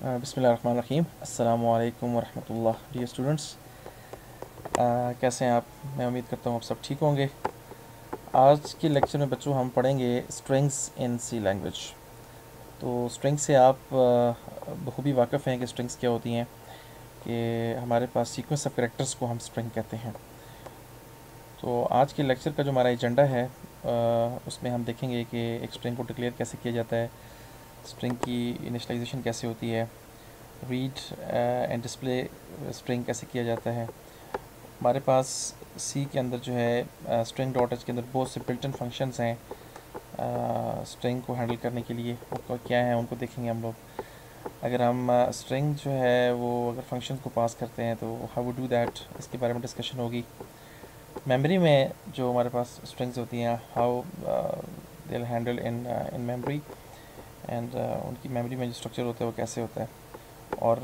बिस्मिल्लाहिर्रहमानिर्रहीम अस्सलामु अलैकुम वरहमतुल्लाह। डियर स्टूडेंट्स, कैसे हैं आप? मैं उम्मीद करता हूँ आप सब ठीक होंगे। आज के लेक्चर में बच्चों हम पढ़ेंगे स्ट्रिंग्स इन सी लैंग्वेज। तो स्ट्रिंग्स से आप बखूबी वाकिफ़ हैं कि स्ट्रिंग्स क्या होती हैं, कि हमारे पास सीक्वेंस ऑफ कैरेक्टर्स को हम स्ट्रिंग कहते हैं। तो आज के लेक्चर का जो हमारा एजेंडा है उसमें हम देखेंगे कि एक स्ट्रिंग को डिक्लेयर कैसे किया जाता है, स्ट्रिंग की इनिशलाइजेशन कैसे होती है, रीड एंड डिस्प्ले स्ट्रिंग कैसे किया जाता है। हमारे पास सी के अंदर जो है स्ट्रिंग डॉट एच के अंदर बहुत से बिल्ट इन फंक्शंस हैं स्ट्रिंग को हैंडल करने के लिए। वो क्या है उनको देखेंगे हम लोग। अगर हम स्ट्रिंग जो है वो अगर फंक्शंस को पास करते हैं तो हाउ वुड डू दैट, इसके बारे में डिस्कशन होगी। मेमोरी में जो हमारे पास स्ट्रिंग्स होती हैं, how they will handle in in memory, and उनकी मेमोरी में जो स्ट्रक्चर होता है वो कैसे होता है, और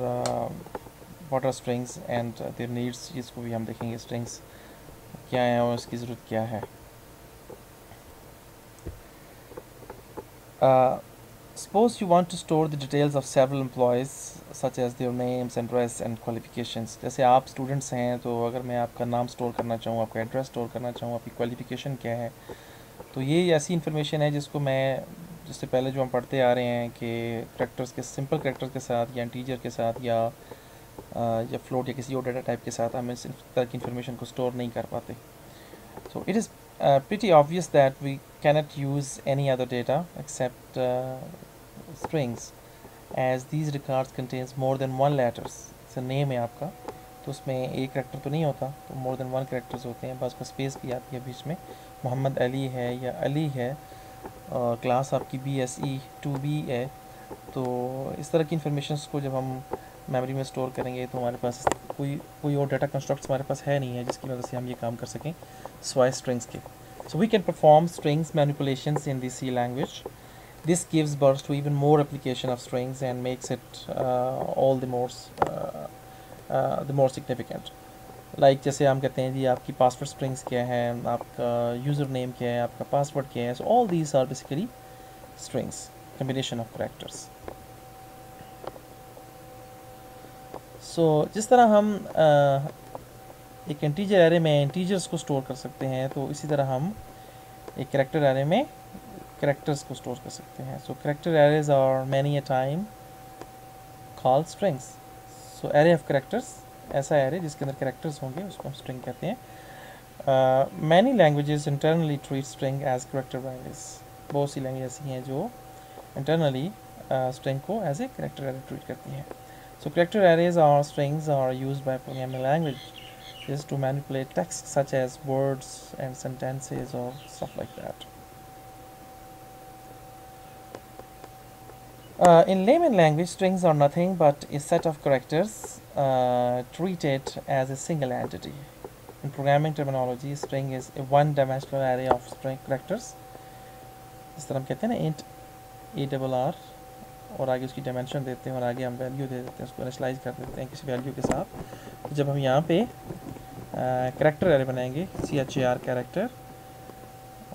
what are strings and their needs, इसको भी हम देखेंगे। स्ट्रिंग्स क्या है और इसकी ज़रूरत क्या है। Suppose you want to store the details of several employees such as their names, address and qualifications। जैसे आप स्टूडेंट्स हैं तो अगर मैं आपका नाम स्टोर करना चाहूँ, आपका एड्रेस स्टोर करना चाहूँ, आपकी क्वालिफ़िकेशन क्या है, तो ये ऐसी इन्फॉर्मेशन है जिसको मैं, जिससे पहले जो हम पढ़ते आ रहे हैं कि करेक्टर्स के, सिंपल करेक्टर्स के साथ या इंटीजर के साथ या फ्लोट या किसी और डाटा टाइप के साथ हम इस तरह की इन्फॉर्मेशन को स्टोर नहीं कर पाते। So it is pretty obvious that we cannot use any other data except strings, as these records contains more than one letters। जैसे नेम है आपका तो उसमें एक करेक्टर तो नहीं होता, तो मोर देन वन करेक्टर्स होते हैं, बस उसमें स्पेस भी आती है बीच में। मोहम्मद अली है या अली है, क्लास आपकी BSE 2B है। तो इस तरह की इन्फॉर्मेशन को जब हम मेमोरी में स्टोर करेंगे तो हमारे पास कोई और डाटा कंस्ट्रक्ट्स हमारे पास है नहीं है जिसकी वजह से हम ये काम कर सकें स्वाय स्ट्रिंग्स के। So we can perform strings manipulations in the C language. This gives birth to even more application of strings and makes it all the more significant। Like जैसे हम कहते हैं जी आपकी पासवर्ड स्ट्रिंग्स क्या है, आपका यूज़र नेम क्या है, आपका पासवर्ड क्या है। So all these are basically strings, combination of characters। So जिस तरह हम एक इंटीजर एरे में इंटीजर्स को स्टोर कर सकते हैं, तो इसी तरह हम एक कैरेक्टर एरे में कैरेक्टर्स को स्टोर कर सकते हैं। So character arrays are many a time called strings. So array of characters, ऐसा एरे जिसके अंदर कैरेक्टर्स होंगे उसको हम स्ट्रिंग कहते हैं। Many languages internally treat string as character arrays. बहुत सी लैंग्वेज ऐसी हैं जो इंटरनली स्ट्रिंग को as a character array treat करती हैं। So character arrays or strings are used by programming languages to manipulate text such as words and sentences or stuff like that. In layman language, strings are nothing but a set of characters treated as a single entity. In programming terminology, string is a one-dimensional array of string characters. इस तरह हम कहते हैं ना int ARR, और आगे उसकी dimension देते हैं और आगे हम वैल्यू दे देते हैं, उसको इनिशियलाइज कर देते हैं किसी वैल्यू के साथ। तो जब हम यहाँ पे कैरेक्टर एरे बनाएंगे, CHAR कैरेक्टर,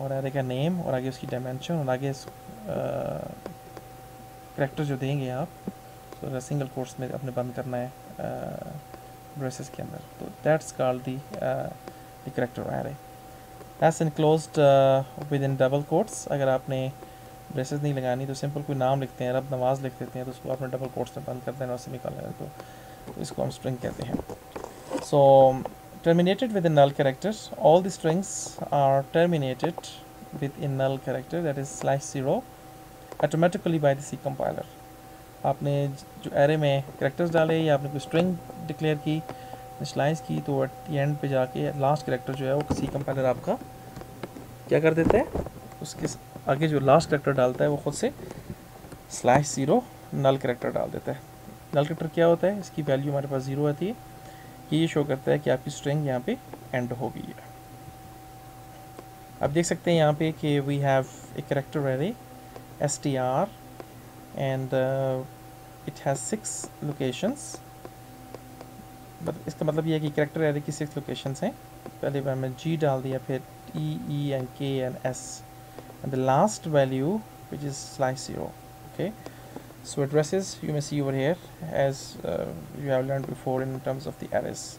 और एरे का नेम और आगे उसकी डायमेंशन और आगे कैरेक्टर जो देंगे आप, तो सिंगल कोट्स में अपने बंद करना है ब्रेसेस के अंदर, तो that's called the character array. That's enclosed with in double quotes. अगर आपने ब्रेसेस नहीं लगानी तो सिंपल कोई नाम लिखते हैं, रब नवाज लिख देते हैं, तो उसको आपने डबल कोट्स में बंद कर देना और सेमीकोलन लगा, तो इसको हम स्ट्रिंग कहते हैं। So terminated with in null character, all the strings are terminated with in null character, that is /0 automatically by the C compiler. आपने जो एरे में कैरेक्टर्स डाले या आपने कोई स्ट्रिंग डिक्लेयर की, इनिशियलाइज की, तो एट एंड पे जाके लास्ट कैरेक्टर जो है वो सी कंपाइलर आपका क्या कर देता है, उसके आगे जो लास्ट कैरेक्टर डालता है वो खुद से /0 नल कैरेक्टर डाल देता है। नल कैरेक्टर क्या होता है, इसकी वैल्यू हमारे पास 0 आती है, ये शो करता है कि आपकी स्ट्रिंग यहाँ पे एंड हो गई है। आप देख सकते हैं यहाँ पे कि we have a character array STR and it has 6 locations. इसका मतलब ये है कि कैरेक्टर एरे की 6 लोकेशंस हैं। पहले बार में G डाल दिया, फिर E and K and S, and the last value which is /0। okay, So addresses you may see over here as you have learned before in terms of the arrays.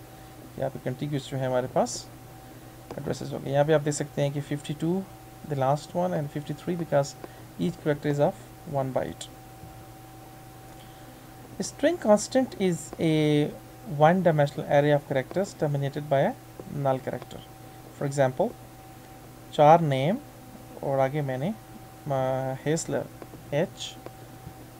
यहाँ पे contiguous जो है हमारे पास addresses हो गए. यहाँ पे आप देख सकते हैं कि 52 the last one and 53 because each character is of 1 byte. A string constant is a one-dimensional array of characters terminated by a null character. For example, char name और आगे मैंने हेसलर H.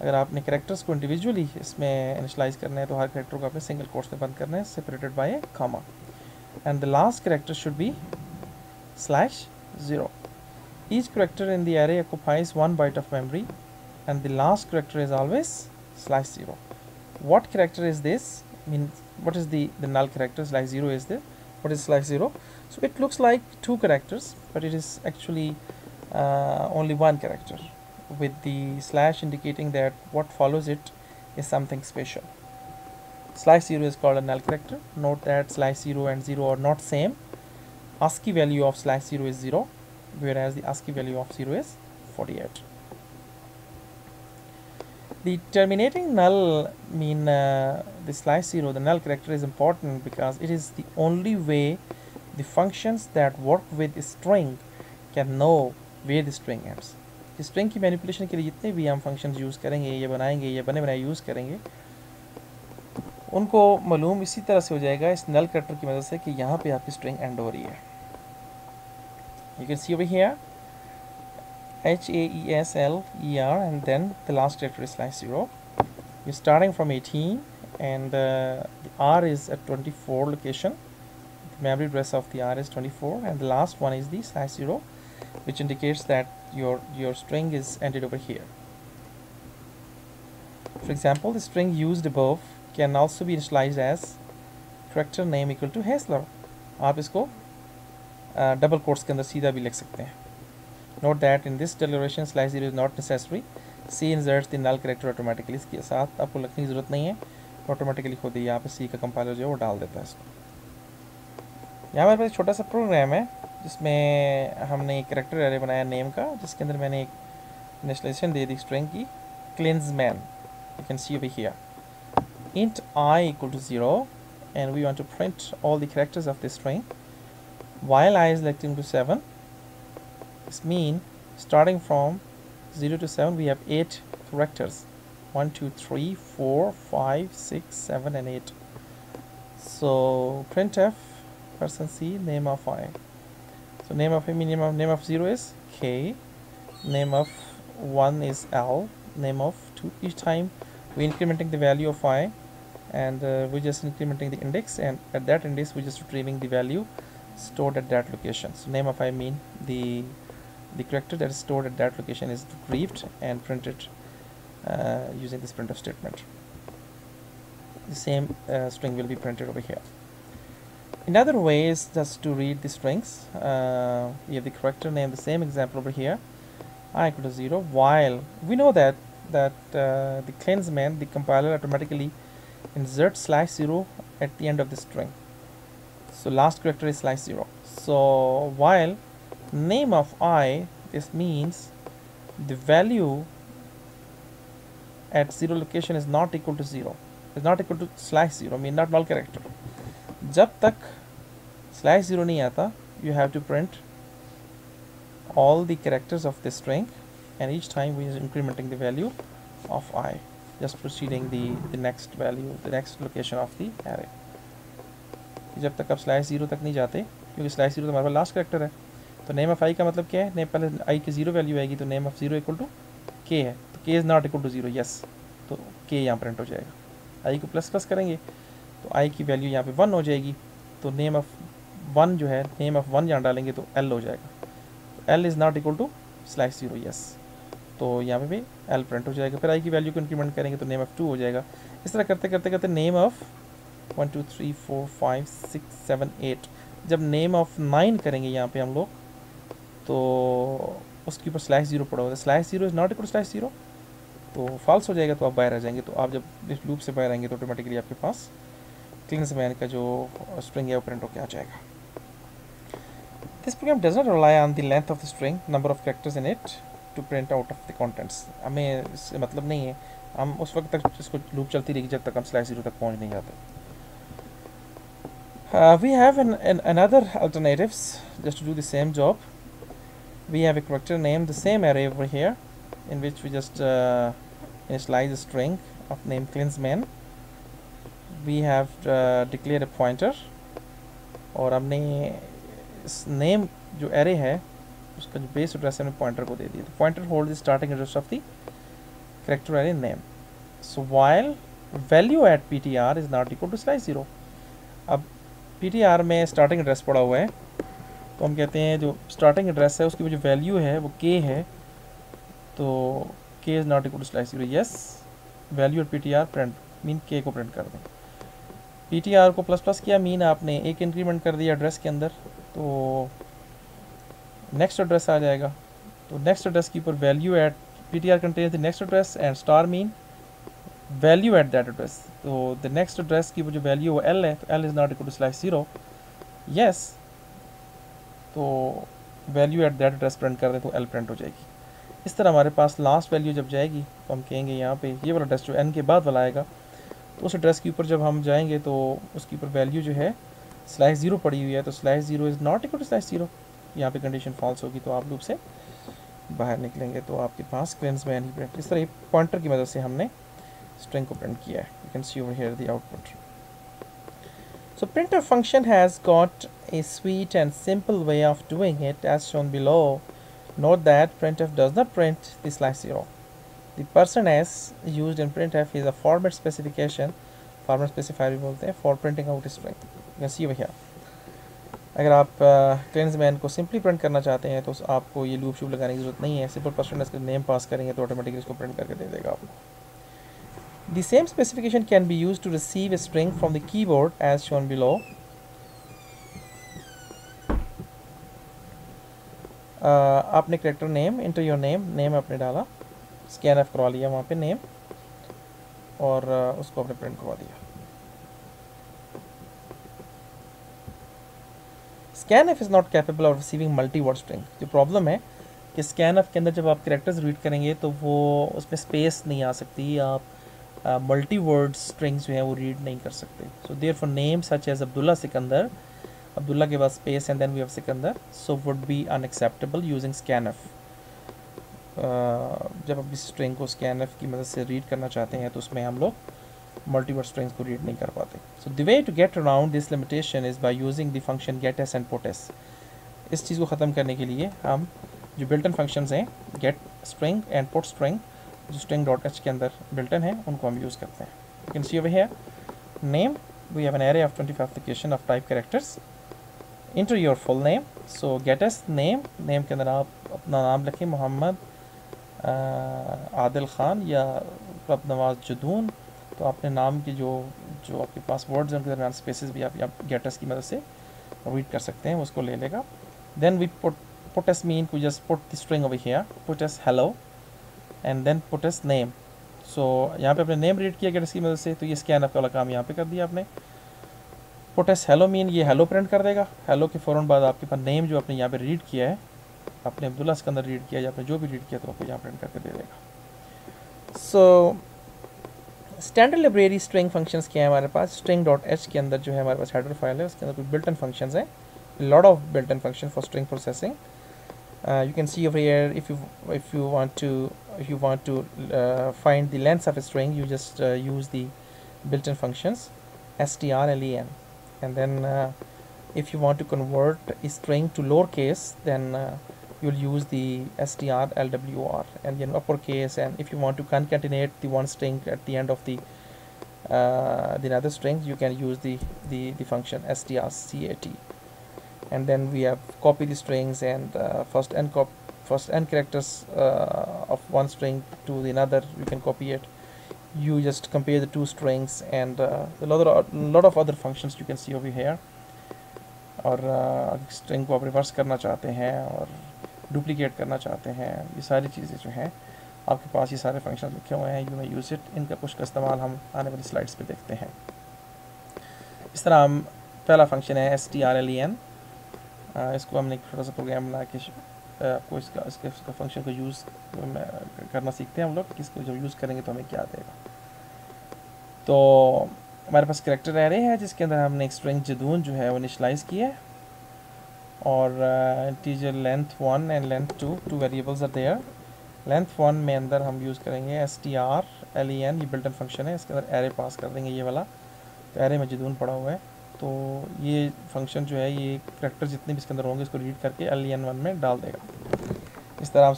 अगर आपने कैरेक्टर्स को इंडिविजुअली इसमें initialise करना है तो हर कैरेक्टर को आपने सिंगल कोट्स में बंद करना है separated by A comma and the last character should B /0. Each character in the array occupies 1 byte of memory and the last character is always /0. What character is this? What is the null character? /0 is the, what is /0? So it looks like two characters, but it is actually only one character, with the slash indicating that what follows it is something special. /0 is called a null character. Note that /0 and 0 are not same. ASCII value of /0 is 0, whereas the ASCII value of 0 is 48. The terminating null the /0, the null character, is important because it is the only way the functions that work with a string can know where the string ends. String की manipulation के लिए जितने भी हम functions use करेंगे या बनाएंगे या बने बनाए यूज़ करेंगे उनको मालूम इसी तरह से हो जाएगा इस नल कैरेक्टर की मदद से कि यहाँ पे आपकी स्ट्रिंग एंड हो रही है. You can see over here HAESLER and then the last character is /0. You're starting from 18 and the R is at 24 location. The memory address of the R is 24 and the last one is the /0, which indicates that your string is ended over here. For example, the string used above can also be initialized as character name equal to Hassler. आप इसको double quotes के अंदर सीधा भी लिख सकते हैं. Note that in this declaration /0 is not necessary. C inserts the null character automatically. इसके साथ आपको लिखने की ज़रूरत नहीं है, ऑटोमेटिकली खुद ही यहाँ पे C का कंपाइलर जो है वो डाल देता है इसको. यहाँ मेरे पास एक छोटा सा प्रोग्राम है जिसमें हमने एक कैरेक्टर एरे बनाया नेम का, जिसके अंदर मैंने एक इनिशियलाइजेशन दे दी स्ट्रिंग की cleansman. You can see over here int I equal to 0 and we want to print all the characters of this string while I is equal to 7. This means starting from 0 to 7 we have 8 characters, 1 2 3 4 5 6 7 and 8. So printf %c name of I. So name of 0 is K, name of 1 is L, name of 2. Each time we're incrementing the value of I and we're just incrementing the index, and at that index we're just retrieving the value stored at that location. So name of I mean the character that is stored at that location is retrieved and printed using this printf statement. The same string will be printed over here. Another way is just to read the strings. We have the character name, the same example over here, I equal to 0, while we know that the cleansman, the compiler, automatically inserts /0 at the end of the string. So last character is /0. So while name of I, this means the value at 0 location is not equal to 0, is not equal to /0, mean not null character. जब तक /0 नहीं आता, you have to print all the characters of this string, and each time we are incrementing the value of I, just proceeding the next value, the next location of the array. जब तक आप /0 तक नहीं जाते, क्योंकि /0 तो हमारे पास last character है, तो नेम ऑफ I का मतलब क्या है? नेम पहले I की 0 वैल्यू आएगी तो name of 0 equal to K है, तो K is not equal to 0, yes, तो K यहाँ प्रिंट हो जाएगा. I को प्लस करेंगे तो I की वैल्यू यहाँ पे 1 हो जाएगी, तो नेम ऑफ 1 जो है, नेम ऑफ 1 यहाँ डालेंगे तो L हो जाएगा, तो L is not equal to /0, yes, तो यहाँ पे भी L प्रिंट हो जाएगा. फिर I की वैल्यू को इंक्रीमेंट करेंगे तो नेम ऑफ 2 हो जाएगा. इस तरह करते करते करते नेम ऑफ 1 2 3 4 5 6 7 8, जब नेम ऑफ 9 करेंगे यहाँ पे हम लोग, तो उसके ऊपर /0 पड़ा होगा, /0 इज़ नॉट इक्वल टू /0, तो फॉल्स हो जाएगा, तो आप बाहर आ जाएंगे. तो आप जब इस लूप से बाहर आएंगे तो ऑटोमेटिकली आपके पास cleansman का जो स्ट्रिंग है वो प्रिंट होकर आ जाएगा. This program does not rely on the length of the string, number of characters in it to print out of the contents. हमें इससे मतलब नहीं है हम उस वक्त तक इसको लूप चलती रहेगी जब तक हम स्लैश 0 तक पहुंच नहीं जाते. We have another alternatives just to do the same job. We have a character name, the same array over here, in which we just initialize a string of name Klinsmann. We have declared a pointer, और हमने इस name जो array है उसका जो base address है हमने pointer को दे दिया. तो pointer hold the starting address of the character array name. So while value at ptr is not equal to slice 0. अब ptr में स्टार्टिंग एड्रेस पड़ा हुआ है, तो हम कहते हैं जो स्टार्टिंग एड्रेस है उसकी जो वैल्यू है वो k है, तो k is not equal to slice 0. Yes, value at ptr print mean k को प्रिंट कर दें. ptr को प्लस प्लस किया मीन आपने एक इंक्रीमेंट कर दिया एड्रेस के अंदर, तो नेक्स्ट एड्रेस आ जाएगा. तो नेक्स्ट एड्रेस के ऊपर value at ptr contains the next address and star mean value at that address. तो द नेक्स्ट एड्रेस की जो वैल्यू वो l है, तो l is not equal to slice 0. Yes, तो value at that address print कर दें तो l प्रिंट हो जाएगी. इस तरह हमारे पास लास्ट वैल्यू जब जाएगी तो हम कहेंगे यहाँ पे ये वाला एड्रेस जो n के बाद वाला आएगा, तो उस एड्रेस के ऊपर जब हम जाएंगे तो उसके ऊपर वैल्यू जो है स्लाइस 0 पड़ी हुई है, तो slice 0 is not equal to slice 0. यहाँ पे कंडीशन फॉल्स होगी तो आप लूप से बाहर निकलेंगे, तो आपके पास क्लिंसमैन ही प्रिंट. इस तरह पॉइंटर की मदद से हमने स्ट्रिंग को प्रिंट किया है. You can see over here the output. So printf function has got a sweet and simple way of doing it as shown below. Note that printf does not print the slice 0. The person s used in printf is a format specification, format specifier बोलते हैं, for printing out a string. You can see over here. अगर आप Klinsmann को simply print करना चाहते हैं तो आपको ये लूप शूप लगाने की जरूरत नहीं है. सिंपल पर्सन इसका नेम पास करेंगे तो ऑटोमेटिकली इसको प्रिंट करके दे देगा आपको. The same specification can be used to receive a string from the keyboard as shown below. आपने character name, enter your name आपने डाला, scanf करवा लिया वहाँ पे name, और उसको आपने print करवा दिया. Scanf is not capable of receiving multi-word string. जो problem है कि scanf के अंदर जब आप characters read करेंगे तो वो उसमें space नहीं आ सकती, आप मल्टी वर्ड स्ट्रिंग्स जो है वो रीड नहीं कर सकते. So therefore name such as Abdullah Sikandar, Abdullah के बाद space and then we have Sikandar, so would be unacceptable using scanf. जब आप इस स्ट्रिंग को स्कैनफ की मदद से रीड करना चाहते हैं तो उसमें हम लोग मल्टी वर्ड स्ट्रिंग्स को रीड नहीं कर पाते. So the way to get around this limitation is by using the function gets and puts. इस चीज़ को ख़त्म करने के लिए हम जो बिल्ट इन फंक्शंस हैं get string and put string जो स्ट्रिंग डॉट एच के अंदर बिल्ट इन है उनको हम यूज़ करते हैं. You can see over here name, we have an array of 25 location of type characters. Enter your full name, so gets name, name के अंदर आप अपना नाम लिखें, मोहम्मद आदिल ख़ान या रब नवाज जदून. तो अपने नाम की जो आपके पास वर्ड्स हैं उनके दरमियान स्पेसेस भी आप गेटएस की मदद से रीड कर सकते हैं, उसको ले लेगा. Then we puts mean to just put the string over here, puts hello and then puts name. सो यहाँ पे अपने नेम रीड किया गेटएस की मदद से, तो ये स्कैनफ वाला काम यहाँ पे कर दिया आपने. पुट एस हेलो मीन ये हेलो प्रिंट कर देगा. हेलो के फ़ौरन बाद आपके पास नेम जो आपने यहाँ पे रीड किया है, आपने अब्दुल्ला सिकंदर रीड किया या आपने जो भी रीड किया तो आपको यहाँ प्रिंट करके दे देगा. So standard library string functions क्या है हमारे पास. स्ट्रिंग डॉट एच के अंदर जो है हमारे पास हेडर फाइल है, उसके अंदर कुछ बिल्ट इन फंक्शंस हैं, lot of built in function for string processing. You can see over here if you want to find the length of a string, you just use the built-in functions strlen, and then if you want to convert a string to lowercase, then you'll use the strlwr, and then uppercase. And if you want to concatenate the one string at the end of the another string, you can use the function strcat. And then we have copy the strings and first n characters of one string to the another, you can copy it. You just compare the two strings and a lot of other functions you can see over here. और string को आप reverse करना चाहते हैं और duplicate करना चाहते हैं, ये सारी चीज़ें जो हैं आपके पास ये सारे फंक्शन लिखे हुए हैं. You may use it. इनका कुछ का इस्तेमाल हम आने वाली स्लाइड्स पे देखते हैं. इस तरह हम पहला फंक्शन है strlen, इसको हमने एक छोटा सा प्रोग्राम बना के आपको इसका फंक्शन को यूज़ करना सीखते हैं हम लोग, किसको जब यूज़ करेंगे तो हमें क्या देगा। तो हमारे पास कैरेक्टर एरे है जिसके अंदर हमने एक स्ट्रिंग जदून जो है वो इनिशलाइज़ किया है, और integer length 1 and length 2 variables are there. Length 1 में अंदर हम यूज़ करेंगे str_len, ये बिल्ट इन फंक्शन है, इसके अंदर एरे पास कर देंगे ये वाला। तो एरे में जदून पड़ा हुआ है, तो ये फंक्शन जो है ये कैरेक्टर जितने भी इसके अंदर होंगे इसको रीड करके len1 में डाल देगा। इस तरह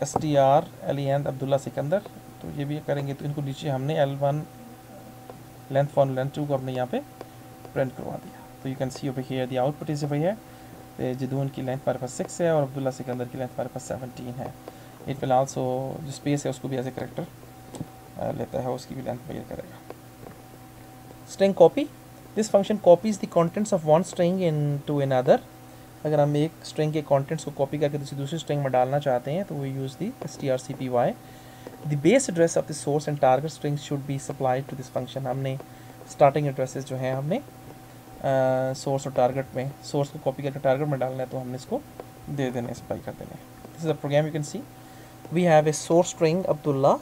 str_len अब्दुल्ला सिकंदर, तो ये भी करेंगे। तो इनको नीचे हमने l1 लेंथ 1 लेंथ 2 को हमने यहाँ पे प्रिंट करवा दिया। तो you can see over here the output is over here. Jadoon की लेंथ हमारे पास 6 है और अब्दुल्ला सिकंदर की लेंथ हमारे पास 17 है। इट विल आल्सो जो स्पेस है उसको भी एज ए कैरेक्टर लेता है, उसकी भी लेंथ मेजर करेगा। String copy, this function copies the contents of one string into another. अगर हम एक स्ट्रिंग के कंटेंट्स को कॉपी करके दूसरी स्ट्रिंग में डालना चाहते हैं तो we use the strcpy। The base address of the source and target string should be supplied to this function. हमने स्टार्टिंग एड्रेसेस जो हैं हमने सोर्स और टारगेट में, सोर्स को कॉपी करके टारगेट में डालना है तो हमने इसको दे देने, सप्लाई कर देने। This is a program, you can see we have a source string Abdullah,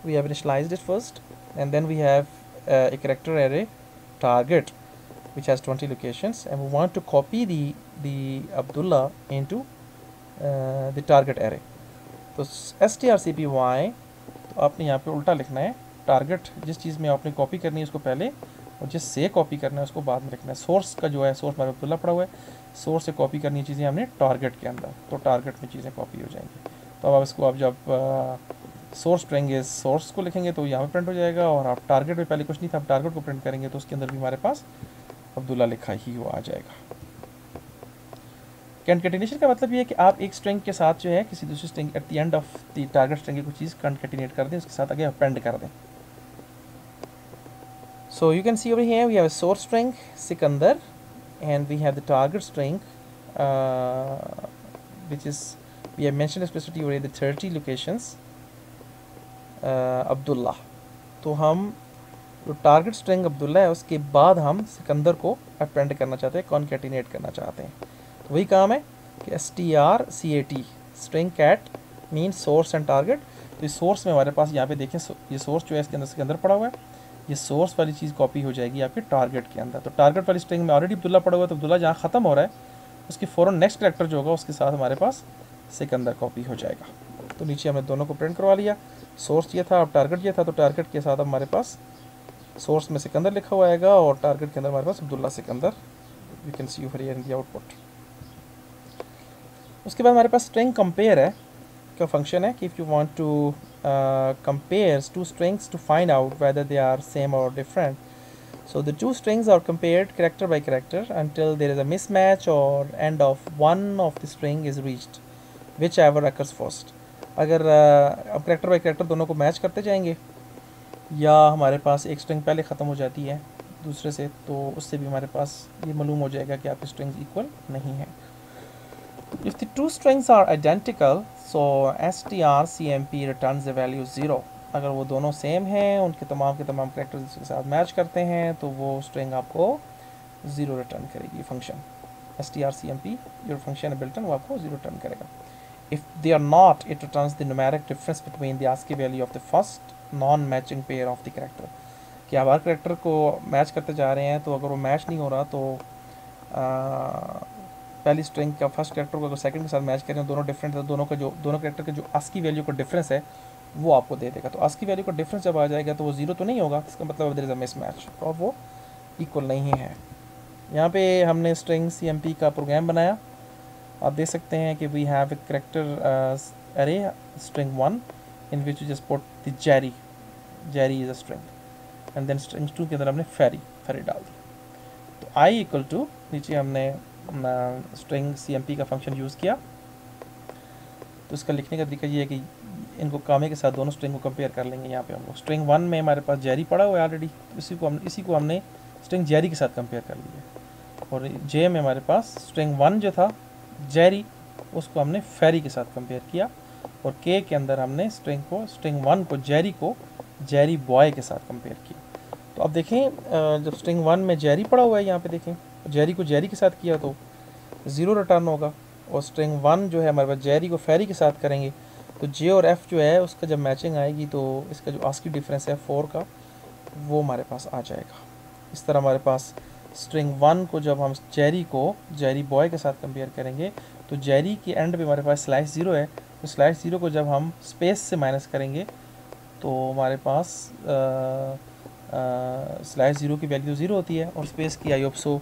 we have initialized it first, and then we have a character array target which has 20 locations, and we want to copy the Abdullah into the target array. तो strcpy, तो आपने यहाँ पे उल्टा लिखना है, target जिस चीज़ में आपने कॉपी करनी है उसको पहले, और जिससे कॉपी करना है उसको बाद में लिखना है। सोर्स का जो है, सोर्स हमारा अब्दुल्ला पड़ा हुआ है, सोर्स से कॉपी करनी चीज़ें हमने टारगेट के अंदर, तो टारगेट में चीज़ें कॉपी हो जाएंगी। तो अब आप इसको आप जब सोर्स स्ट्रिंग इज सोर्स को लिखेंगे तो यहाँ पे प्रिंट हो जाएगा, और आप टारगेट में पहले कुछ नहीं था, आप टारगेट को प्रिंट करेंगे तो उसके अंदर भी हमारे पास अब्दुल्ला लिखा ही वो आ जाएगा। कंकेटिनेशन का मतलब ये है कि आप एक स्ट्रिंग के साथ जो है किसी दूसरी string at the end of the target string की कोई चीज़ कंकेटिनेट कर दें, उसके साथ आगे अपेंड कर दें। So you can see over here we have a source string Sikandar and we have the target string which is we have mentioned explicitly already the 30 locations Abdullah. तो हम जो टारगेट स्ट्रिंग अब्दुल्ला है उसके बाद हम सिकंदर को अपेंड करना चाहते हैं, कॉन्केटिनेट करना चाहते हैं। तो वही काम है कि strcat string cat mean source and target. तो इस सोर्स में हमारे पास यहाँ पे देखें, ये सोर्स जो है इसके अंदर सिकंदर पड़ा हुआ है, ये सोर्स वाली चीज़ कॉपी हो जाएगी आपके टारगेट के अंदर। तो टारगेट वाली स्ट्रिंग में ऑलरेडी अब्दुल्ला पड़ा हुआ है, तो अब्दुल्ला जहाँ ख़त्म हो रहा है उसके फ़ौरन नेक्स्ट कैरेक्टर जो होगा उसके साथ हमारे पास सिकंदर कॉपी हो जाएगा। तो नीचे हमने दोनों को प्रिंट करवा लिया, सोर्स ये था, अब टारगेट ये था, तो टारगेट के साथ हमारे पास सोर्स में सिकंदर लिखा हुआ आएगा और टारगेट के अंदर हमारे पास Abdullah Sikandar, you can see over here in the output. उसके बाद हमारे पास स्ट्रिंग कंपेयर है का फंक्शन है कि if you want to compare two strings to find out whether they are same और different, so the two strings are compared character by character until there is a mismatch or end of one of the string is reached, whichever occurs first। अगर अब character by character दोनों को match करते जाएंगे, या हमारे पास एक string पहले ख़त्म हो जाती है दूसरे से, तो उससे भी हमारे पास ये मालूम हो जाएगा कि आपकी स्ट्रिंग्स इक्वल नहीं है। If the two strings are identical, so strcmp returns the value 0। अगर वो दोनों सेम हैं, उनके तमाम के तमाम कैरेक्टर्स के साथ मैच करते हैं, तो वो स्ट्रिंग आपको 0 रिटर्न करेगी। फंक्शन strcmp जो फंक्शन है बिल्टन वो आपको 0 रिटर्न करेगा। If they are not, it returns the numeric difference between the ASCII value of the first non matching pair of the character. कि आप हर कैरेक्टर को मैच करते जा रहे हैं, तो अगर वो मैच नहीं हो रहा तो पहली स्ट्रिंग का फर्स्ट कैरेक्टर को अगर सेकंड के साथ मैच करें, दोनों डिफरेंट है, दोनों कैरेक्टर के जो आस्की वैल्यू का डिफरेंस है वो आपको दे देगा। तो आस्की वैल्यू का डिफरेंस जब आ जाएगा तो वो 0 तो नहीं होगा, इसका मतलब देयर इज अ मिसमैच, तो वो इक्वल नहीं है। यहाँ पे हमने स्ट्रिंग cmp का प्रोग्राम बनाया, आप देख सकते हैं कि we have a character array string 1 in which just put the Jerry is a string, and then string 2 के अंदर हमने फेरी डाल दी। तो i इक्वल टू नीचे हमने स्ट्रिंग cmp का फंक्शन यूज़ किया। तो इसका लिखने का तरीका ये है कि इनको कामे के साथ दोनों स्ट्रिंग को कंपेयर कर लेंगे। यहाँ पे हम लोग स्ट्रिंग 1 में हमारे पास जेरी पड़ा हुआ है ऑलरेडी, इसी को हमने स्ट्रिंग जेरी के साथ कंपेयर कर लिया, और जे में हमारे पास स्ट्रिंग 1 जो था जेरी, उसको हमने फेरी के साथ कंपेयर किया, और के अंदर हमने स्ट्रिंग 1 को जेरी बॉय के साथ कंपेयर किया। तो अब देखें जब स्ट्रिंग 1 में जेरी पड़ा हुआ है, यहाँ पे देखें जेरी को जेरी के साथ किया तो 0 रिटर्न होगा, और स्ट्रिंग 1 जो है हमारे पास जेरी को फेरी के साथ करेंगे, तो जे और एफ जो है उसका जब मैचिंग आएगी तो इसका जो आस्की डिफरेंस है 4 का वो हमारे पास आ जाएगा। इस तरह हमारे पास स्ट्रिंग 1 को जब हम जेरी बॉय के साथ कंपेयर करेंगे तो जेरी के एंड पे हमारे पास स्लैश 0 है, तो स्लैश 0 को जब हम स्पेस से माइनस करेंगे तो हमारे पास स्लैश 0 की वैल्यू 0 होती है और स्पेस की आई ऑप्सो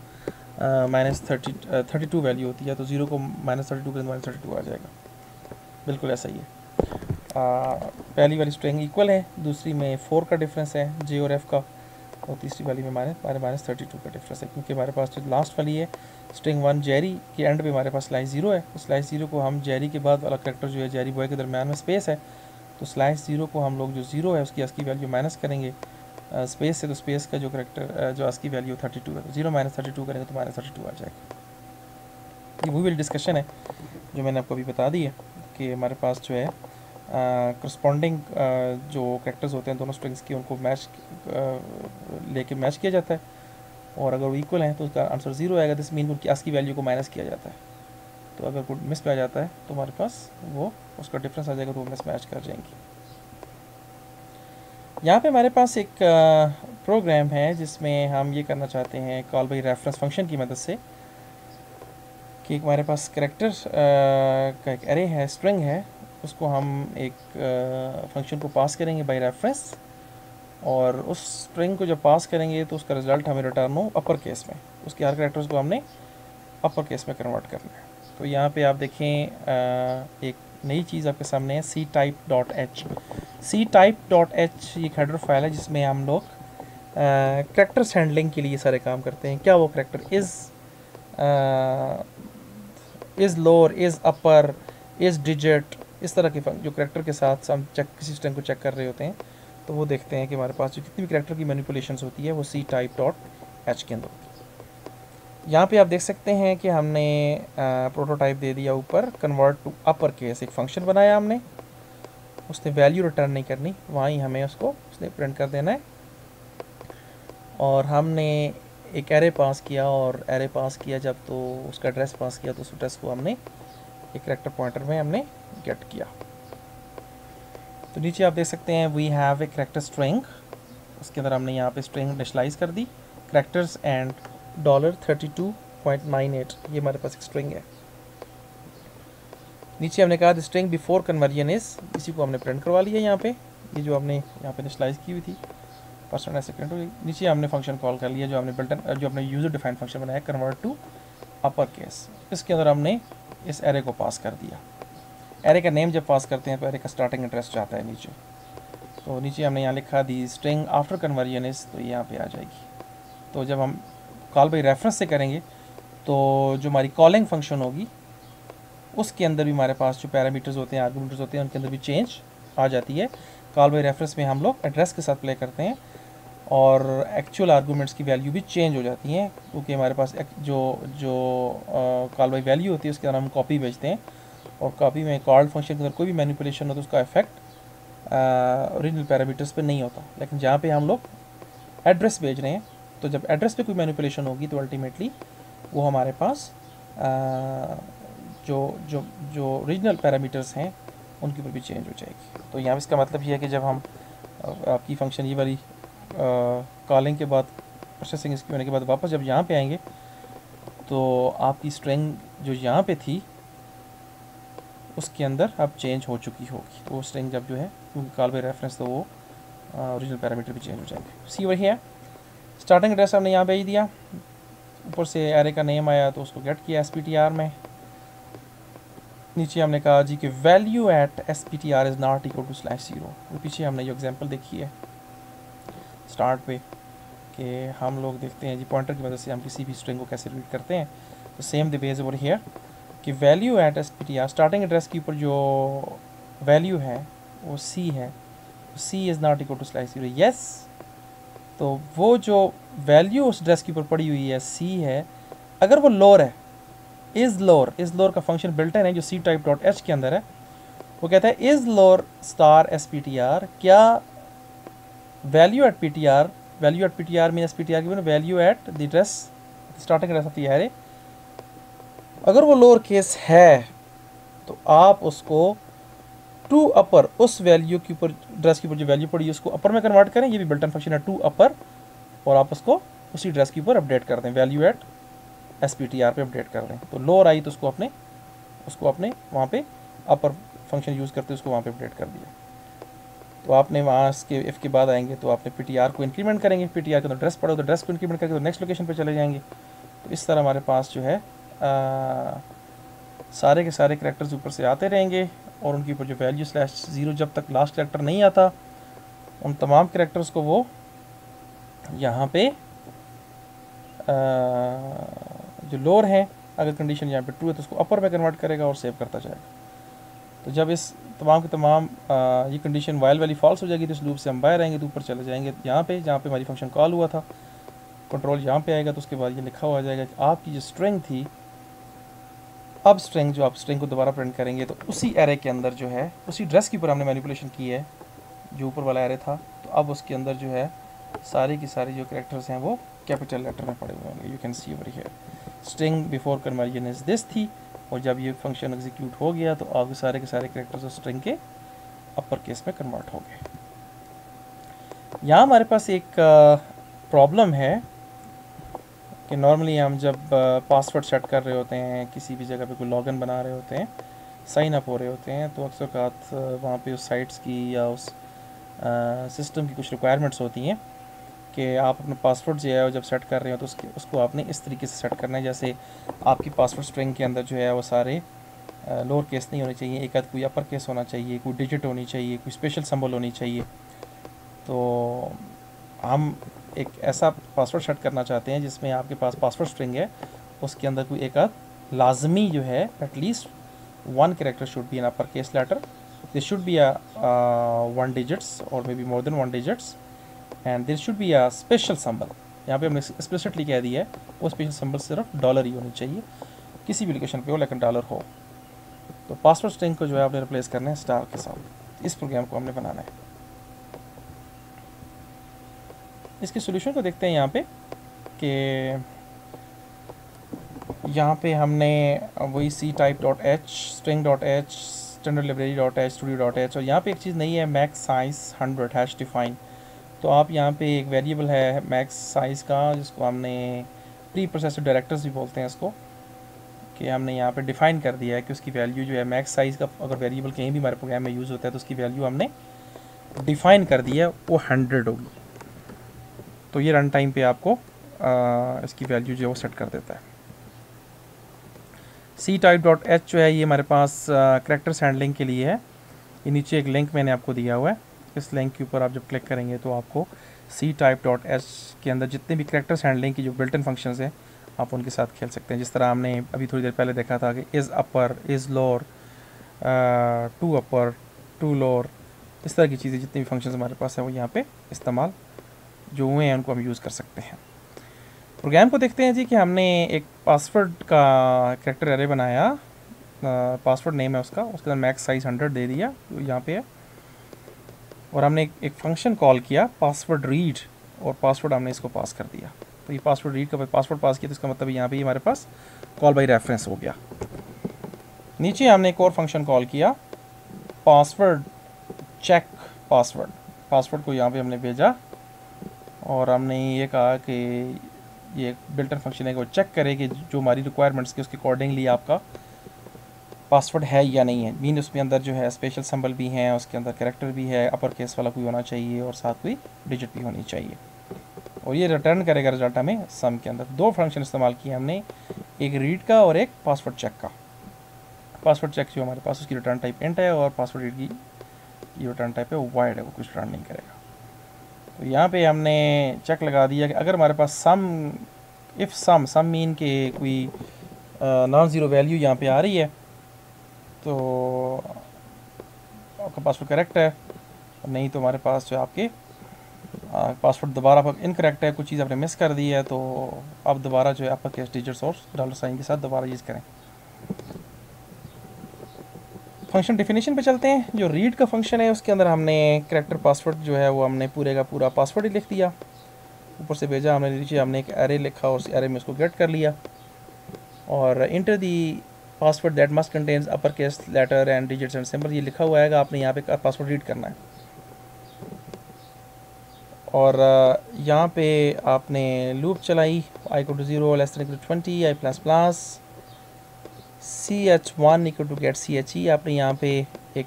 -32 वैल्यू होती है, तो 0 को -32 के -32 आ जाएगा। बिल्कुल ऐसा ही है। पहली वाली स्ट्रिंग इक्वल है, दूसरी में 4 का डिफरेंस है जे और एफ का, और तीसरी वाली में -32 का डिफरेंस है, क्योंकि हमारे पास जो लास्ट वाली है स्ट्रिंग 1 जेरी के एंड पे हमारे पास स्लैश 0 है, तो स्लैश 0 को हम जेरी के बाद वाला कैरेक्टर जो है जेरी बॉय के दरमियान में स्पेस है, तो स्लैश 0 को हम लोग जो 0 है उसकी आस्की वैल्यू माइनस करेंगे स्पेस से, तो स्पेस का जो करेक्टर जो आस्की वैल्यू 32 है, तो 0 -32 करेंगे तो -32 आ जाएगा। ये वही वाली डिस्कशन है जो मैंने आपको अभी बता दी है कि हमारे पास जो है करस्पॉन्डिंग जो कैरेक्टर्स होते हैं दोनों स्ट्रिंग्स की उनको मैच लेके मैच किया जाता है, और अगर वो इक्वल हैं तो उसका आंसर 0 आएगा। दिस मीन उनकी आस्की वैल्यू को माइनस किया जाता है, तो अगर कोई मिस पे आ जाता है तो हमारे पास वो उसका डिफरेंस आ जाएगा, तो वो मिस मैच कर जाएंगी। यहाँ पे हमारे पास एक प्रोग्राम है जिसमें हम ये करना चाहते हैं कॉल बाई रेफरेंस फंक्शन की मदद से कि हमारे पास कैरेक्टर का एक एरे है, स्ट्रिंग है, उसको हम एक फंक्शन को पास करेंगे बाई रेफरेंस, और उस स्ट्रिंग को जब पास करेंगे तो उसका रिजल्ट हमें रिटर्न हो अपर केस में, उसके हर कैरेक्टर्स को हमने अपर केस में कन्वर्ट करना है। तो यहाँ पे आप देखें एक नई चीज़ आपके सामने है ctype.h। ctype.h ये हेडर फाइल है जिसमें हम लोग कैरेक्टर्स हैंडलिंग के लिए सारे काम करते हैं। क्या वो character is lower, is upper, is digit, इस तरह के जो कैरेक्टर के साथ हम किसी स्ट्रिंग को चेक कर रहे होते हैं, तो वो देखते हैं कि हमारे पास जो कितनी भी कैरेक्टर की मैनिपुलेशंस होती है वो ctype.h के अंदर होती है। यहाँ पे आप देख सकते हैं कि हमने प्रोटोटाइप दे दिया ऊपर, कन्वर्ट टू अपर केस, एक फंक्शन बनाया हमने, उसने वैल्यू रिटर्न नहीं करनी, वहाँ ही हमें उसने प्रिंट कर देना है, और हमने एक एरे पास किया, और एरे पास किया जब तो उसका एड्रेस पास किया तो उस एड्रेस को हमने एक कैरेक्टर पॉइंटर में हमने गेट किया। तो नीचे आप देख सकते हैं we have a character string, उसके अंदर हमने यहाँ पे स्ट्रिंग इनिशियलाइज कर दी, कैरेक्टर्स एंड $32.98 ये हमारे पास एक स्ट्रिंग है। नीचे हमने कहा स्ट्रिंग बिफोर कन्वर्जन इज, इसी को हमने प्रिंट करवा लिया यहाँ पे, ये जो हमने यहाँ पे इनिशियलाइज की हुई थी परसेंट सेकेंड हो गई। नीचे हमने फंक्शन कॉल कर लिया जो हमने यूजर डिफाइंड फंक्शन बनाया कन्वर्ट टू अपर केस, इसके अंदर हमने इस एरे को पास कर दिया। एरे का नेम जब पास करते हैं तो एरे का स्टार्टिंग एड्रेस जाता है नीचे, तो नीचे हमने यहाँ लिखा दी स्ट्रिंग आफ्टर कन्वर्जन इज, तो यहाँ पे आ जाएगी। तो जब हम कॉल बाई रेफरेंस से करेंगे तो जो हमारी कॉलिंग फंक्शन होगी उसके अंदर भी हमारे पास जो पैरामीटर्स होते हैं, आर्गूमेंट्स होते हैं, उनके अंदर भी चेंज आ जाती है। कॉल बाई रेफरेंस में हम लोग एड्रेस के साथ प्ले करते हैं और एक्चुअल आर्गूमेंट्स की वैल्यू भी चेंज हो जाती हैं, क्योंकि हमारे पास जो कॉल बाई वैल्यू होती है उसके अंदर हम कॉपी भेजते हैं, और कॉपी में कॉल्ड फंक्शन के अंदर कोई भी मैनिपुलेशन हो तो उसका इफेक्ट ओरिजिनल पैरामीटर्स पे नहीं होता। लेकिन जहाँ पे हम लोग एड्रेस भेज रहे हैं तो जब एड्रेस पे कोई मैनिपुलेशन होगी तो अल्टीमेटली वो हमारे पास जो ओरिजिनल पैरामीटर्स हैं उनके ऊपर भी चेंज हो जाएगी। तो यहाँ इसका मतलब ये है कि जब हम आपकी फंक्शन ये वाली कॉलिंग के बाद प्रोसेसिंग इसकी होने के बाद वापस जब यहाँ पे आएंगे तो आपकी स्ट्रिंग जो यहाँ पे थी उसके अंदर अब चेंज हो चुकी होगी। तो वो स्ट्रिंग जब जो है क्योंकि कॉल बाय रेफरेंस तो वो ओरिजिनल पैरामीटर भी चेंज हो जाएंगे। सी वही है, स्टार्टिंग एड्रेस हमने यहाँ भेज दिया, ऊपर से एरे का नेम आया तो उसको गेट किया SPTR में। नीचे हमने कहा जी कि value at SPTR is not equal to /0। पीछे हमने ये एग्जांपल देखी है स्टार्ट पे कि हम लोग देखते हैं जी पॉइंटर की मदद से हम किसी भी स्ट्रिंग को कैसे रीड करते हैं। तो same the base over here कि value at SPTR starting address के ऊपर जो वैल्यू है वो C है, C is not equal to /0। Yes, तो वो जो वैल्यू उस एड्रेस के ऊपर पड़ी हुई है C है, अगर वो लोअर है, इज़ लोअर का फंक्शन बिल्टन है जो ctype.h के अंदर है, वो कहता है इज़ लोअर स्टार SPTR, क्या value at PTR mean SPTR की value at the address starting address of the array, अगर वो लोअर केस है तो आप उसको टू अपर, उस वैल्यू के ऊपर, ड्रेस के ऊपर जो वैल्यू पड़ी है उसको अपर में कन्वर्ट करें। ये भी बिल्ट इन फंक्शन है टू अपर, और आप उसको उसी ड्रेस के ऊपर अपडेट कर दें, वैल्यू एट SPTR पे अपडेट कर दें। तो लोअर आई तो उसको अपने वहाँ पे अपर फंक्शन यूज़ करते उसको वहाँ पे अपडेट कर दिया। तो आपने वहाँ इसके इफ़ के बाद आएंगे तो आपने PTR को इंक्रीमेंट करेंगे, PTR के अंदर ड्रेस पड़ो तो ड्रेस को इंक्रीमेंट करके तो नेक्स्ट लोकेशन पे चले जाएंगे। तो इस तरह हमारे पास जो है सारे के सारे करेक्टर्स ऊपर से आते रहेंगे, और उनके ऊपर जो वैल्यू /0 जब तक लास्ट करेक्टर नहीं आता, उन तमाम करेक्टर्स को वो यहाँ पे जो लोअर हैं, अगर कंडीशन यहाँ पे ट्रू है तो उसको अपर में कन्वर्ट करेगा और सेव करता जाएगा। तो जब इस तमाम के तमाम ये कंडीशन वाइल वाली फॉल्स हो जाएगी तो इस लूप से हम बाहर आएंगे, तो ऊपर चले जाएंगे यहाँ पे जहाँ पे हमारी फंक्शन कॉल हुआ था, कंट्रोल यहाँ पे आएगा। तो उसके बाद ये लिखा हुआ आ जाएगा कि आपकी जो स्ट्रिंग थी, अब स्ट्रिंग जो आप स्ट्रिंग को दोबारा प्रिंट करेंगे तो उसी एरे के अंदर जो है, उसी ड्रेस के ऊपर हमने मैनिपुलेशन की है जो ऊपर वाला एरे था, तो अब उसके अंदर जो है सारी की सारी जो कैरेक्टर्स हैं वो कैपिटल लेटर में पड़े हुए होंगे। You can see over here string before conversion is this थी, और जब ये फंक्शन एग्जीक्यूट हो गया तो अब सारे के सारे कैरेक्टर्स उस स्ट्रिंग के अपर केस में कन्वर्ट हो गए। यहाँ हमारे पास एक प्रॉब्लम है कि नॉर्मली हम जब पासवर्ड सेट कर रहे होते हैं, किसी भी जगह पे कोई लॉगिन बना रहे होते हैं, साइन अप हो रहे होते हैं, तो अक्सर औक़ात वहाँ पे उस साइट्स की या उस सिस्टम की कुछ रिक्वायरमेंट्स होती हैं कि आप अपना पासवर्ड जो है जब सेट कर रहे हो तो उसको आपने इस तरीके से सेट करना है, जैसे आपकी पासवर्ड स्ट्रिंग के अंदर जो है वो सारे लोअर केस नहीं होने चाहिए, एक आध कोई अपर केस होना चाहिए, कोई डिजिट होनी चाहिए, कोई स्पेशल सिंबल होनी चाहिए। तो हम एक ऐसा पासवर्ड सेट करना चाहते हैं जिसमें आपके पास पासवर्ड स्ट्रिंग है, उसके अंदर कोई एक आध लाजमी जो है at least one character should be an upper case letter, this should be a 1 digits और may be more than 1 digits, and this should be a special symbol. यहाँ पे हमने एक्सप्लिसिटली कह दिया है वो स्पेशल सिंबल सिर्फ डॉलर ही होनी चाहिए, किसी भी लोकेशन पे हो लेकिन डॉलर हो। तो पासवर्ड स्ट्रिंग को जो है आपने रिप्लेस करना है स्टार के साथ। इस प्रोग्राम को हमने बनाना है। इसके सोल्यूशन को देखते हैं यहाँ पे कि यहाँ पे हमने वही ctype.h, string.h, standard library.h, studio.h, और यहाँ पे एक चीज़ नहीं है max size 100 हैश डिफाइन। तो आप यहाँ पे एक वेरिएबल है मैक्स साइज़ का जिसको हमने प्री प्रोसेसर डायरेक्टर्स भी बोलते हैं इसको, कि हमने यहाँ पे डिफ़ाइन कर दिया है कि उसकी वैल्यू जो है मैक्स साइज़ का, अगर वेरिएबल कहीं भी हमारे प्रोग्राम में यूज़ होता है तो उसकी वैल्यू हमने डिफ़ाइन कर दी है, वो 100 होगी। तो ये रन टाइम पे आपको इसकी वैल्यू जो है वो सेट कर देता है। ctype.h जो है ये हमारे पास कैरेक्टर्स हैंडलिंग के लिए है। ये नीचे एक लिंक मैंने आपको दिया हुआ है, इस लिंक के ऊपर आप जब क्लिक करेंगे तो आपको ctype.h के अंदर जितने भी कैरेक्टर्स हैंडलिंग की जो बिल्ट इन फंक्शंस हैं आप उनके साथ खेल सकते हैं। जिस तरह हमने अभी थोड़ी देर पहले देखा था कि is upper, is lower, to upper, to lower, इस तरह की चीज़ें जितनी भी फंक्शंस हमारे पास हैं वो यहाँ पे इस्तेमाल जो हुए हैं उनको हम यूज़ कर सकते हैं। प्रोग्राम को देखते हैं जी कि हमने एक पासवर्ड का कैरेक्टर एरे बनाया, पासवर्ड नेम है उसका, उसके अंदर मैक्स साइज़ 100 दे दिया यहाँ पे है, और हमने एक फंक्शन कॉल किया पासवर्ड रीड, और पासवर्ड हमने इसको पास कर दिया। तो ये पासवर्ड रीड का पासवर्ड पास किया तो इसका मतलब यहाँ पे हमारे पास कॉल बाई रेफरेंस हो गया। नीचे हमने एक और फंक्शन कॉल किया पासवर्ड चेक पासवर्ड, पासवर्ड को यहाँ पे हमने भेजा और हमने ये कहा कि ये बिल्ट इन फंक्शन है कि वो चेक करे कि जो हमारी रिक्वायरमेंट्स के उसके अकॉर्डिंगली आपका पासवर्ड है या नहीं है। मीन उसके अंदर जो है स्पेशल सिंबल भी हैं, उसके अंदर कैरेक्टर भी है, अपर केस वाला कोई होना चाहिए और साथ कोई डिजिट भी होनी चाहिए, और ये रिटर्न करेगा रिजल्ट हमें सम के अंदर। दो फंक्शन इस्तेमाल किए हमने, एक रीड का और एक पासवर्ड चेक का। पासवर्ड चेक जो हमारे पास उसकी रिटर्न टाइप इंट है, और पासवर्ड रीड की ये रिटर्न टाइप है वो वाइड है, वो कुछ रिटर्न नहीं करेगा। तो यहाँ पे हमने चेक लगा दिया कि अगर हमारे पास सम, इफ़ सम मीन के कोई नॉन ज़ीरो वैल्यू यहाँ पे आ रही है तो आपका पासवर्ड करेक्ट है, नहीं तो हमारे पास जो आपके पासवर्ड दोबारा इनकरेक्ट है, कुछ चीज़ आपने मिस कर दी है, तो आप दोबारा जो है अपर केस डिजिट्स और डॉलर साइन के साथ दोबारा यूज़ करें। फंक्शन डेफिनेशन पे चलते हैं। जो रीड का फंक्शन है उसके अंदर हमने कैरेक्टर पासवर्ड जो है वो हमने पूरे का पूरा पासवर्ड ही लिख दिया, ऊपर से भेजा हमने, नीचे हमने एक एरे लिखा और उस एरे में उसको गेट कर लिया। और enter the password that must contains upper case letter and digits and symbol, ये लिखा हुआ है, आपने यहाँ पे पासवर्ड रीड करना है। और यहाँ पे आपने लूप चलाई, i = 0 less than = 20 i plus plus ch1 = गेट चे, आपने यहाँ पे एक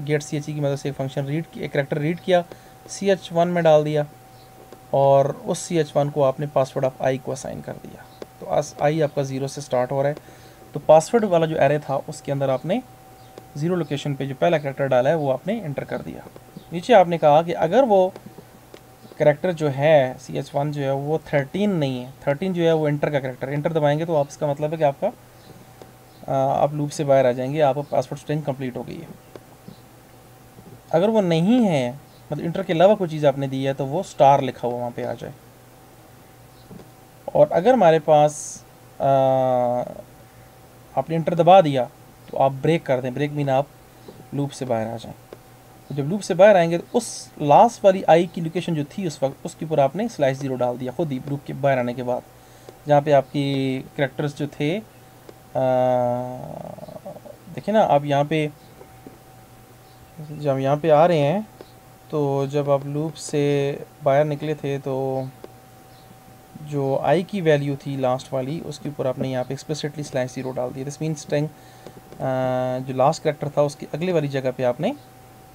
गेट चे की मदद से एक फंक्शन रीड, एक कैरेक्टर रीड किया, ch1 में डाल दिया और उस ch1 को आपने पासवर्ड ऑफ i को असाइन कर दिया। तो i आपका 0 से स्टार्ट हो रहा है, तो पासवर्ड वाला जो एरे था उसके अंदर आपने 0 लोकेशन पे जो पहला कैरेक्टर डाला है वो आपने एंटर कर दिया। नीचे आपने कहा कि अगर वो कैरेक्टर जो है ch1 जो है वो 13 नहीं है, 13 जो है वो इंटर का कैरेक्टर, इंटर दबाएंगे तो आप इसका मतलब है कि आपका आप लूप से बाहर आ जाएंगे, आपका पासवर्ड स्ट्रिंग कंप्लीट हो गई है। अगर वो नहीं है, मतलब इंटर के अलावा कोई चीज़ आपने दी है, तो वो स्टार लिखा हुआ वहाँ पे आ जाए। और अगर हमारे पास आपने इंटर दबा दिया तो आप ब्रेक कर दें, ब्रेक मीन आप लूप से बाहर आ जाएं। तो जब लूप से बाहर आएंगे तो उस लास्ट वाली आई की लोकेशन जो थी उस वक्त, उसके ऊपर आपने /0 डाल दिया खुद ही लूप के बाहर आने के बाद, जहाँ पे आपकी कैरेक्टर्स जो थे देखिए ना, आप यहाँ पे जब यहाँ पे आ रहे हैं तो जब आप लूप से बाहर निकले थे तो जो आई की वैल्यू थी लास्ट वाली उसके ऊपर आपने यहाँ पे एक्सप्लिसिटली /0 डाल दिया। दिस मीन स्ट्रिंग जो लास्ट कैरेक्टर था उसकी अगली वाली जगह पे आपने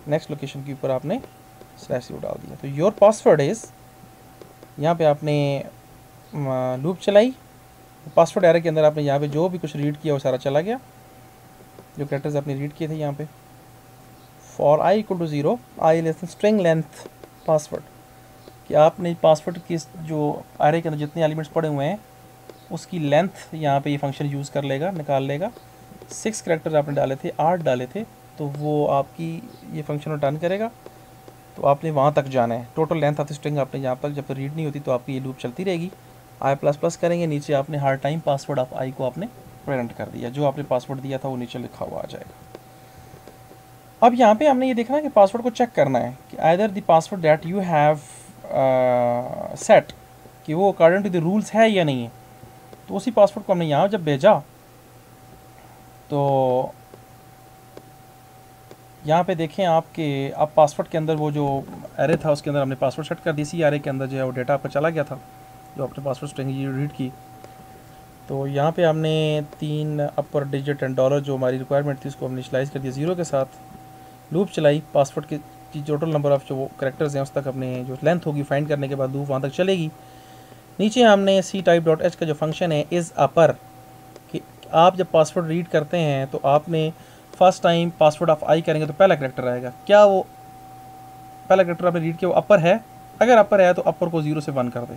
नेक्स्ट लोकेशन के ऊपर आपने /0 डाल दिया। तो योर पासवर्ड इज़, यहाँ पे आपने लूप चलाई, पासवर्ड एरे के अंदर आपने यहाँ पे जो भी कुछ रीड किया वो सारा चला गया, जो कैरेक्टर्स आपने रीड किए थे यहाँ पे। For i = 0 i less than string length password, कि आपने पासवर्ड की जो एरे के अंदर जितने एलिमेंट्स पड़े हुए हैं उसकी लेंथ यहाँ पे ये फंक्शन यूज़ कर लेगा, निकाल लेगा। 6 कैरेक्टर्स आपने डाले थे, 8 डाले थे, तो वो आपकी ये फंक्शन रिटर्न करेगा। तो आपने वहाँ तक जाना है, total length of the string आपने यहाँ तक, जब तक रीड नहीं होती तो आपकी ये लूप चलती रहेगी। i++ करेंगे, नीचे आपने हर टाइम पासवर्ड ऑफ i को आपने प्रेजेंट कर दिया, जो आपने पासवर्ड दिया था वो नीचे लिखा हुआ आ जाएगा। अब यहाँ पे हमने ये देखना है कि पासवर्ड को चेक करना है कि either the password that you have set, कि वो अकॉर्डिंग टू द रूल्स है या नहीं है। तो उसी पासवर्ड को हमने यहाँ जब भेजा तो यहाँ पे देखें आपके आप पासवर्ड के अंदर वो जो एरे था उसके अंदर हमने पासवर्ड सेट कर दी, इसी एरे के अंदर जो है वो डेटा आपका चला गया था जो आपने पासवर्ड स्ट्रिंग रीड की। तो यहाँ पे हमने 3 अपर डिजिट एंड डॉलर जो हमारी रिक्वायरमेंट थी उसको हमने इनिशियलाइज कर दिया 0 के साथ, लूप चलाई, पासवर्ड की टोटल नंबर ऑफ जो कैरेक्टर्स हैं उस तक अपने जो लेंथ होगी फाइंड करने के बाद लूप वहाँ तक चलेगी। नीचे हमने ctype.h का जो फंक्शन है इज़ अपर, कि आप जब पासवर्ड रीड करते हैं तो आपने first time password of i करेंगे तो पहला कैरेक्टर आएगा, क्या वो पहला कैरेक्टर आपने रीड किया वो अपर है? अगर अपर है तो अपर को 0 से 1 कर दे,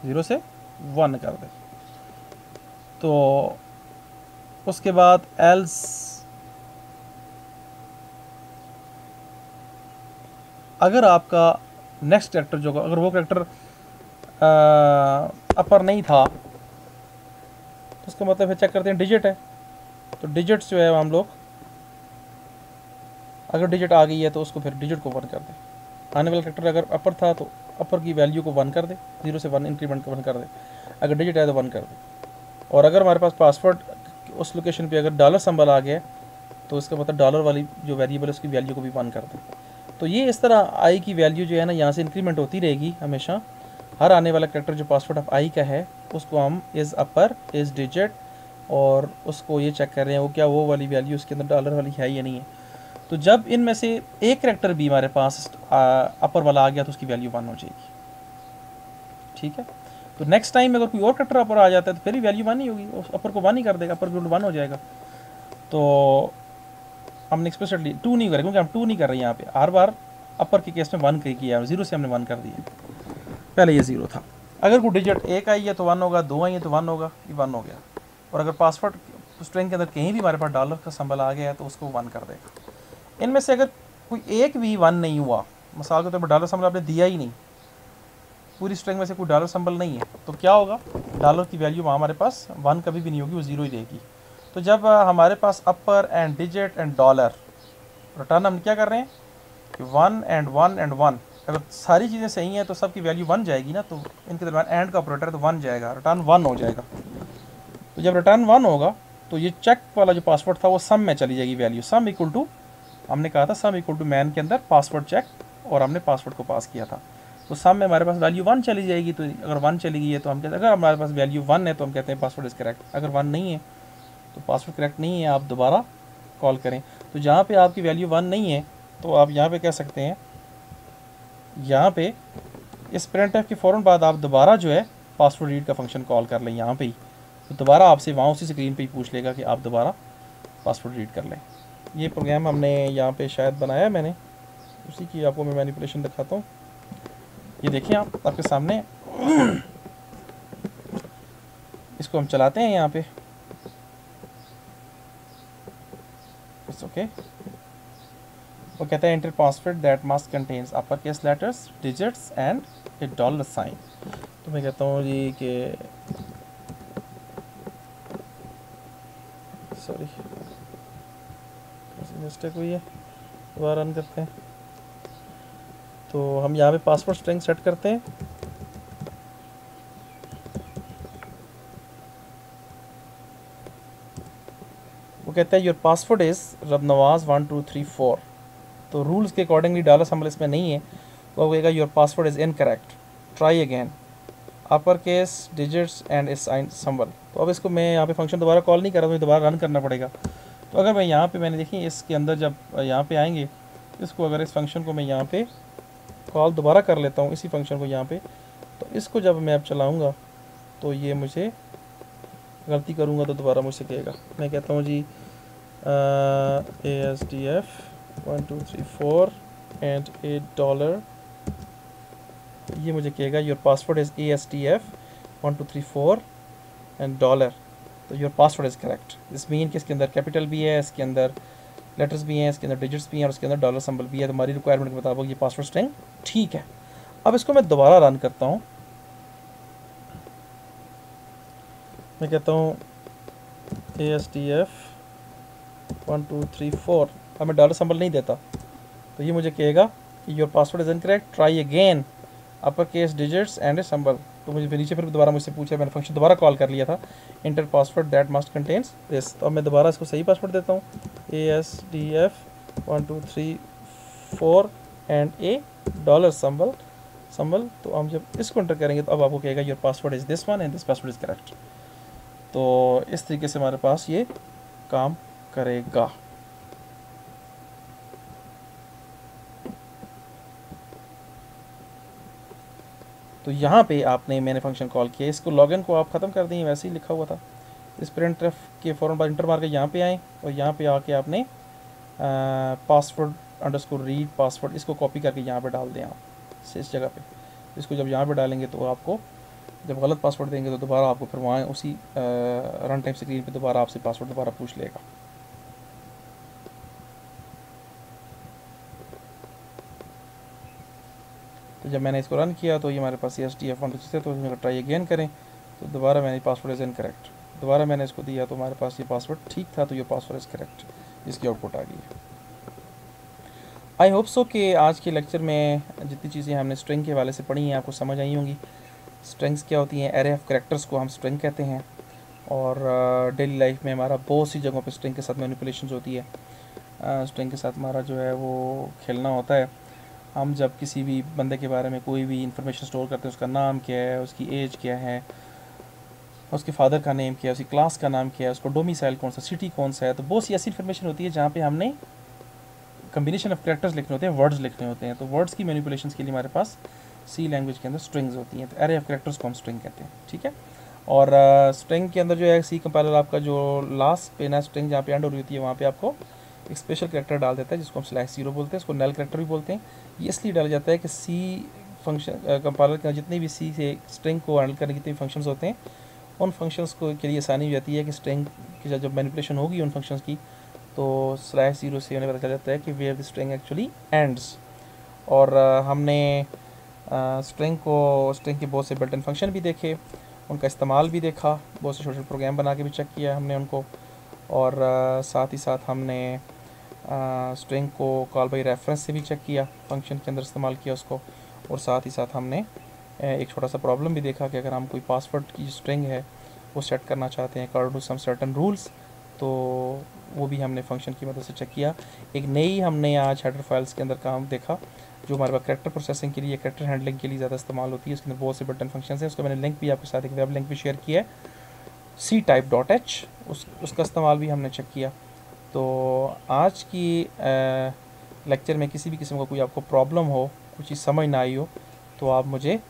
0 से 1 कर दे। तो उसके बाद एल्स अगर आपका नेक्स्ट कैरेक्टर जो अगर वो कैरेक्टर अपर नहीं था तो उसका मतलब है चेक करते हैं डिजिट है, तो डिजिट्स जो है हम लोग अगर डिजिट आ गई है तो उसको फिर डिजिट को 1 कर दे। आने वाला कैरेक्टर अगर अपर था तो अपर की वैल्यू को 1 कर दे, 0 से 1 इंक्रीमेंट 1 कर दे, अगर डिजिट है तो 1 कर दे। और अगर हमारे पास पासवर्ड उस लोकेशन पे अगर डॉलर सिंबल आ गया तो इसका मतलब डॉलर वाली जो वेरिएबल है उसकी वैल्यू को भी 1 कर दे। तो ये इस तरह आई की वैल्यू जो है ना यहाँ से इंक्रीमेंट होती रहेगी हमेशा। हर आने वाला कैरेक्टर जो पासवर्ड ऑफ आई का है उसको हम इज़ अपर इज़ डिजिट और उसको ये चेक कर रहे हैं वो क्या वो वाली वैल्यू उसके अंदर डॉलर वाली है या नहीं है। तो जब इनमें से एक कैरेक्टर भी हमारे पास अपर वाला आ गया तो उसकी वैल्यू 1 हो जाएगी, ठीक है। तो नेक्स्ट टाइम अगर कोई और कैरेक्टर अपर आ जाता है तो फिर वैल्यू 1 ही होगी, उस अपर को 1 ही कर देगा, अपर की 1 हो जाएगा। तो हमने एक्सप्लिसिटली 2 नहीं करें क्योंकि हम 2 नहीं कर रहे हैं यहाँ पे, हर बार अपर के केस में 1 किया, 0 से हमने 1 कर दिया, पहले ये 0 था। अगर कोई डिजिट 1 आई है तो 1 होगा, 2 आई है तो 1 होगा, ये 1 हो गया। और अगर पासवर्ड स्ट्रिंग के अंदर कहीं भी हमारे पास डॉलर का सिंबल आ गया है तो उसको 1 कर देगा। इनमें से अगर कोई एक भी 1 नहीं हुआ, मिसाल के तौर पर डॉलर सिंबल आपने दिया ही नहीं, पूरी स्ट्रिंग में से कोई डॉलर सिंबल नहीं है, तो क्या होगा, डॉलर की वैल्यू वहाँ हमारे पास 1 कभी भी नहीं होगी, वो 0 ही रहेगी। तो जब हमारे पास upper and digit and dollar return हम क्या कर रहे हैं कि 1 एंड 1 एंड 1, अगर सारी चीज़ें सही हैं तो सबकी वैल्यू 1 जाएगी ना, तो इनके दरम्यान एंड का ऑपरेटर तो 1 जाएगा, रिटर्न 1 हो जाएगा। तो जब रिटर्न 1 होगा तो ये चेक वाला जो पासवर्ड था वो सम में चली जाएगी वैल्यू, सम इक्वल टू, हमने कहा था सम इक्वल टू मैन के अंदर पासवर्ड चेक, और हमने पासवर्ड को पास किया था, तो सम में हमारे पास वैल्यू 1 चली जाएगी। तो अगर 1 चली गई है तो हम कहते हैं, अगर हमारे पास वैल्यू 1 है तो हम कहते हैं पासवर्ड इज़ करेक्ट, अगर 1 नहीं है तो पासवर्ड करेक्ट नहीं है, आप दोबारा कॉल करें। तो जहाँ पे आपकी वैल्यू 1 नहीं है तो आप यहाँ पे कह सकते हैं, यहाँ पे इस printf के फ़ौरन बाद आप दोबारा जो है पासवर्ड रीड का फंक्शन कॉल कर लें यहाँ पे ही, तो दोबारा आपसे वहाँ उसी स्क्रीन पे ही पूछ लेगा कि आप दोबारा पासवर्ड रीड कर लें। ये प्रोग्राम हमने यहाँ पे शायद बनाया है मैंने, उसी की आपको मैं मैनिपुलेशन दिखाता हूँ। ये देखिए आप आपके सामने इसको हम चलाते हैं यहाँ पे, ओके। वो कहता है enter password that must contains upper case letters, digits and a dollar sign. तो मैं कहता हूँ जी कि सॉरी मिस्टेक हुई है, दोबारा रन करते हैं। तो हम यहाँ पे पासवर्ड स्ट्रिंग सेट करते हैं, वो कहता है योर पासवर्ड इज़ रबनवाज 1234। तो रूल्स के अकॉर्डिंगली डॉलर सिंबल इसमें नहीं है, वो कहेगा your password is incorrect, try again, upper case digits and a sign symbol. तो अब इसको मैं यहाँ पे फंक्शन दोबारा कॉल नहीं कर रहा, मुझे दोबारा रन करना पड़ेगा। तो अगर मैं यहाँ पे मैंने देखिए इसके अंदर जब यहाँ पे आएंगे, इसको अगर इस फंक्शन को मैं यहाँ पे कॉल दोबारा कर लेता हूँ, इसी फंक्शन को यहाँ पे, तो इसको जब मैं अब चलाऊँगा तो ये मुझे गलती करूँगा तो दोबारा मुझसे कहेगा। मैं कहता हूँ जी ASDF 1234 एंड $8, ये मुझे कहेगा your password is ASDF 1234 and $। तो योर पासवर्ड इज़ करेक्ट। इस मीन कि इसके अंदर कैपिटल भी है, इसके अंदर लेटर्स भी हैं, इसके अंदर डिजिट्स भी हैं और इसके अंदर डॉलर सिंबल भी है। तो हमारी रिक्वायरमेंट के मुताबिक ये पासवर्ड स्ट्रिंग ठीक है। अब इसको मैं दोबारा रन करता हूँ, मैं कहता हूँ ASDF 1234, अब मैं डॉलर सिंबल नहीं देता तो ये मुझे कहेगा कि your password is incorrect, try again, upper case digits and a symbol. तो मुझे फिर नीचे फिर दोबारा मुझसे पूछा, मैंने फंक्शन दोबारा कॉल कर लिया था, inter password that must contains this. तो अब मैं दोबारा इसको सही पासवर्ड देता हूँ, ASDF 1234 and a dollar symbol. तो हम जब इसको इंटर करेंगे तो अब आपको कहेगा your password is this one and this password is correct. तो इस तरीके से हमारे पास ये काम करेगा। तो यहाँ पे आपने मैंने फंक्शन कॉल किया, इसको लॉगिन को आप ख़त्म कर दें, वैसे ही लिखा हुआ था। इस printf के फ़ौरन बाद इंटर मार के यहाँ पे आएँ और यहाँ पे आके आपने पासवर्ड अंडरस्कोर रीड पासवर्ड इसको कॉपी करके यहाँ पे डाल दें आप इस जगह पे। इसको जब यहाँ पे डालेंगे तो आपको जब गलत पासवर्ड देंगे तो दोबारा आपको फिर वहाँ उसी रन टाइम स्क्रीन पे दोबारा आपसे पासवर्ड दोबारा पूछ लेगा। तो जब मैंने इसको रन किया तो ये हमारे पास ASDF 1234 तो इसमें ट्राई अगेन करें तो दोबारा मैंने पासवर्ड इज़ इनकरेक्ट, दोबारा मैंने इसको दिया तो हमारे पास ये पासवर्ड ठीक था, तो ये पासवर्ड इज़ करेक्ट, इसकी आउटपुट आ गई है। आई होप सो कि आज के लेक्चर में जितनी चीज़ें हमने स्ट्रिंग के हवाले से पढ़ी हैं आपको समझ आई होंगी। स्ट्रिंग्स क्या होती हैं, एरे ऑफ कैरेक्टर्स को हम स्ट्रिंग कहते हैं, और डेली लाइफ में हमारा बहुत सी जगहों पे स्ट्रिंग के साथ मैनिपुलेशंस होती है। स्ट्रिंग के साथ हमारा जो है वो खेलना होता है। हम जब किसी भी बंदे के बारे में कोई भी इंफॉर्मेशन स्टोर करते हैं, उसका नाम क्या है, उसकी एज क्या है, उसके फादर का नेम क्या है, उसकी क्लास का नाम क्या है, उसको डोमिसाइल कौन सा, सिटी कौन सा है, तो बहुत सी ऐसी इन्फॉर्मेशन होती है जहाँ पे हमने कम्बिनेशन ऑफ कैरेक्टर्स लिखने होते हैं, वर्ड्स लिखने होते हैं। तो वर्ड्स की मैनिपुलेशंस के लिए हमारे पास सी लैंग्वेज के अंदर स्ट्रिंग्स होती हैं, तो एरे ऑफ कैरेक्टर्स को हम स्ट्रिंग कहते हैं, ठीक है। और स्ट्रिंग के अंदर जो है सी कंपाइलर आपका जो लास्ट पे ना स्ट्रिंग जहाँ पे एंड हो रही होती है वहाँ पे आपको एक स्पेशल कैरेक्टर डाल देता है जिसको हम /0 बोलते हैं, इसको नल कैरेक्टर भी बोलते हैं। ये इसलिए डाला जाता है कि सी फंक्शन कंपाइलर के जितने भी सी से स्ट्रिंग को हैंडल करने के जितने फंक्शंस होते हैं उन फंक्शंस को के लिए आसानी हो जाती है कि स्ट्रिंग की जब मैनिपुलेशन होगी उन फंक्शंस की तो /0 से उन्हें पता चल जाता है कि where the string actually ends. और हमने स्ट्रिंग के बहुत से बिल्ट इन फंक्शन भी देखे, उनका इस्तेमाल भी देखा, बहुत से छोटे छोटे प्रोग्राम बना के भी चेक किया हमने उनको, और साथ ही साथ हमने स्ट्रिंग को कॉल बाई रेफरेंस से भी चेक किया, फंक्शन के अंदर इस्तेमाल किया उसको, और साथ ही साथ हमने एक छोटा सा प्रॉब्लम भी देखा कि अगर हम कोई पासवर्ड की स्ट्रिंग है वो सेट करना चाहते हैं according to some certain rules, तो वो भी हमने फंक्शन की मदद से चेक किया। एक नई हमने आज हेडर फाइल्स के अंदर काम देखा जो हमारे पास कैरेक्टर प्रोसेसिंग के लिए, कैरेक्टर हैंडलिंग के लिए ज़्यादा इस्तेमाल होती है। उसके अंदर बहुत से बटन फंक्शन हैं, उसका मैंने लिंक भी आपके साथ एक वेब लिंक भी शेयर किया है, ctype.h, उसका इस्तेमाल भी हमने चेक किया। तो आज की लेक्चर में किसी भी किस्म का कोई आपको प्रॉब्लम हो, कुछ चीज़ समझ ना आई हो, तो आप मुझे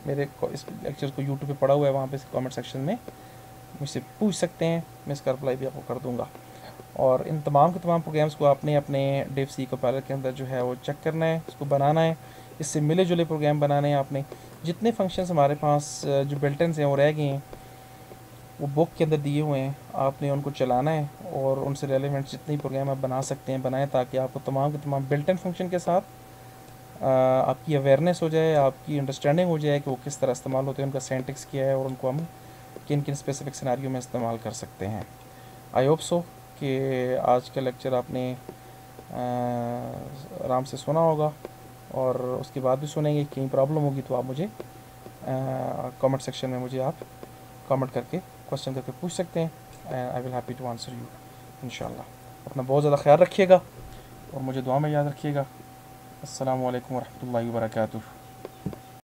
मेरे इस लेक्चर को यूट्यूब पे पड़ा हुआ है, वहाँ पे कमेंट सेक्शन में मुझसे पूछ सकते हैं, मैं इसका रिप्लाई भी आपको कर दूँगा। और इन तमाम के तमाम प्रोग्राम्स को आपने अपने डेव सी कंपाइलर के अंदर जो है वो चेक करना है, उसको बनाना है, इससे मिले जुले प्रोग्राम बनाने हैं आपने। जितने फंक्शंस हमारे पास जो बिल्टन हैं वो रह गए हैं, वो बुक के अंदर दिए हुए हैं, आपने उनको चलाना है और उनसे रेलेवेंट जितने प्रोग्राम आप बना सकते हैं बनाएं, ताकि आपको तमाम के तमाम बिल्टन फंक्शन के साथ आपकी अवेयरनेस हो जाए, आपकी अंडरस्टैंडिंग हो जाए कि वो किस तरह इस्तेमाल होते हैं, उनका सेंटिक्स क्या है और उनको हम किन किन स्पेसिफिक सिनेरियो में इस्तेमाल कर सकते हैं। आई होप सो कि आज का लेक्चर आपने आराम से सुना होगा, और उसके बाद भी सुनेंगे। कहीं प्रॉब्लम होगी तो आप मुझे कमेंट सेक्शन में मुझे आप कमेंट करके क्वेश्चन करके पूछ सकते हैं। I will happy to answer you इंशाल्लाह। अपना बहुत ज़्यादा ख्याल रखिएगा और मुझे दुआ में याद रखिएगा। अस्सलामु अलैकुम वरहमतुल्लाहि वबरकातुहू।